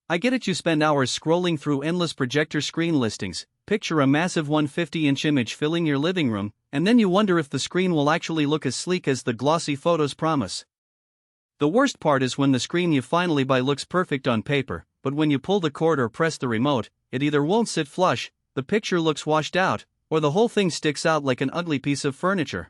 I get it, you spend hours scrolling through endless projector screen listings. Picture a massive 150-inch image filling your living room, and then you wonder if the screen will actually look as sleek as the glossy photos promise. The worst part is when the screen you finally buy looks perfect on paper, but when you pull the cord or press the remote, it either won't sit flush, the picture looks washed out, or the whole thing sticks out like an ugly piece of furniture.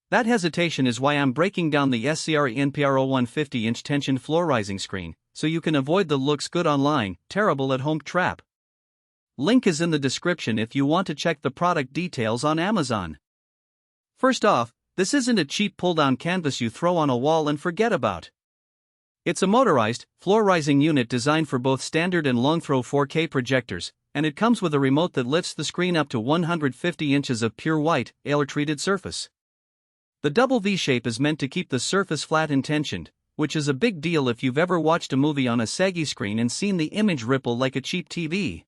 That hesitation is why I'm breaking down the SCREENPRO 150-inch tension floor rising screen, so you can avoid the looks good online, terrible at home trap. Link is in the description if you want to check the product details on Amazon. First off, this isn't a cheap pull-down canvas you throw on a wall and forget about. It's a motorized, floor-rising unit designed for both standard and long-throw 4K projectors, and it comes with a remote that lifts the screen up to 150 inches of pure white, air-treated surface. The double V shape is meant to keep the surface flat and tensioned, which is a big deal if you've ever watched a movie on a saggy screen and seen the image ripple like a cheap TV.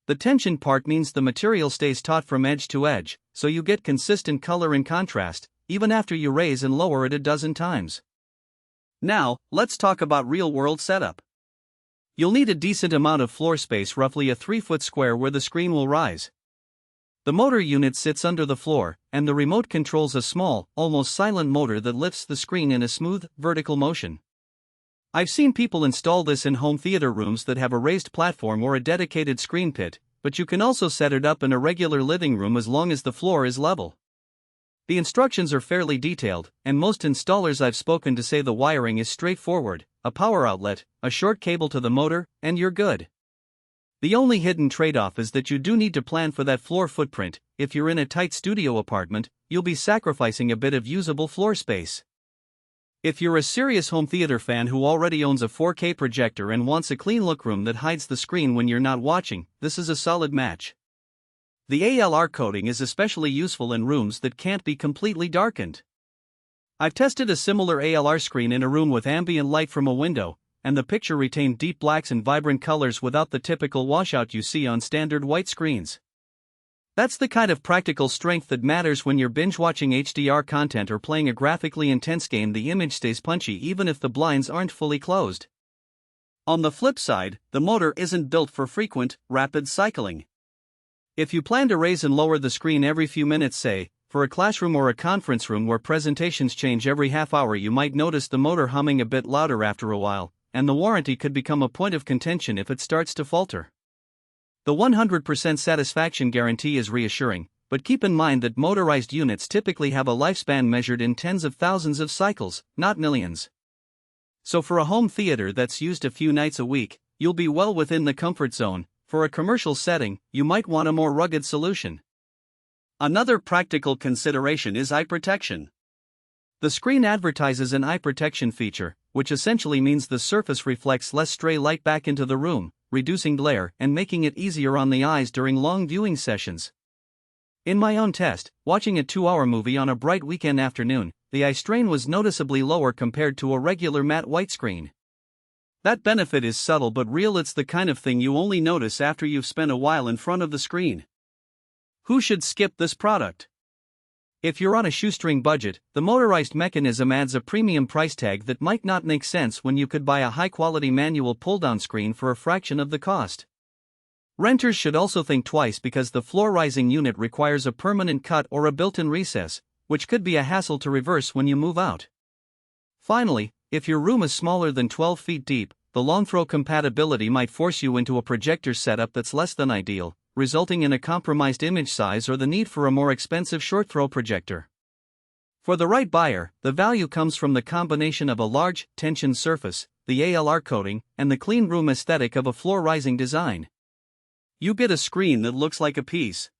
The tension part means the material stays taut from edge to edge, so you get consistent color and contrast, even after you raise and lower it a dozen times. Now, let's talk about real-world setup. You'll need a decent amount of floor space, roughly a 3-foot square where the screen will rise. The motor unit sits under the floor, and the remote controls a small, almost silent motor that lifts the screen in a smooth, vertical motion. I've seen people install this in home theater rooms that have a raised platform or a dedicated screen pit, but you can also set it up in a regular living room as long as the floor is level. The instructions are fairly detailed, and most installers I've spoken to say the wiring is straightforward: a power outlet, a short cable to the motor, and you're good. The only hidden trade-off is that you do need to plan for that floor footprint. If you're in a tight studio apartment, you'll be sacrificing a bit of usable floor space. If you're a serious home theater fan who already owns a 4K projector and wants a clean-look room that hides the screen when you're not watching, this is a solid match. The ALR coating is especially useful in rooms that can't be completely darkened. I've tested a similar ALR screen in a room with ambient light from a window, and the picture retained deep blacks and vibrant colors without the typical washout you see on standard white screens. That's the kind of practical strength that matters when you're binge-watching HDR content or playing a graphically intense game. The image stays punchy even if the blinds aren't fully closed. On the flip side, the motor isn't built for frequent, rapid cycling. If you plan to raise and lower the screen every few minutes, say, for a classroom or a conference room where presentations change every half hour, you might notice the motor humming a bit louder after a while, and the warranty could become a point of contention if it starts to falter. The 100% satisfaction guarantee is reassuring, but keep in mind that motorized units typically have a lifespan measured in tens of thousands of cycles, not millions. So for a home theater that's used a few nights a week, you'll be well within the comfort zone. For a commercial setting, you might want a more rugged solution. Another practical consideration is eye protection. The screen advertises an eye protection feature, which essentially means the surface reflects less stray light back into the room, reducing glare and making it easier on the eyes during long viewing sessions. In my own test, watching a 2-hour movie on a bright weekend afternoon, the eye strain was noticeably lower compared to a regular matte white screen. That benefit is subtle but real. It's the kind of thing you only notice after you've spent a while in front of the screen. Who should skip this product? If you're on a shoestring budget, the motorized mechanism adds a premium price tag that might not make sense when you could buy a high-quality manual pull-down screen for a fraction of the cost. Renters should also think twice because the floor-rising unit requires a permanent cut or a built-in recess, which could be a hassle to reverse when you move out. Finally, if your room is smaller than 12 feet deep, the long-throw compatibility might force you into a projector setup that's less than ideal, resulting in a compromised image size or the need for a more expensive short-throw projector. For the right buyer, the value comes from the combination of a large, tension surface, the ALR coating, and the clean room aesthetic of a floor-rising design. You get a screen that looks like a piece.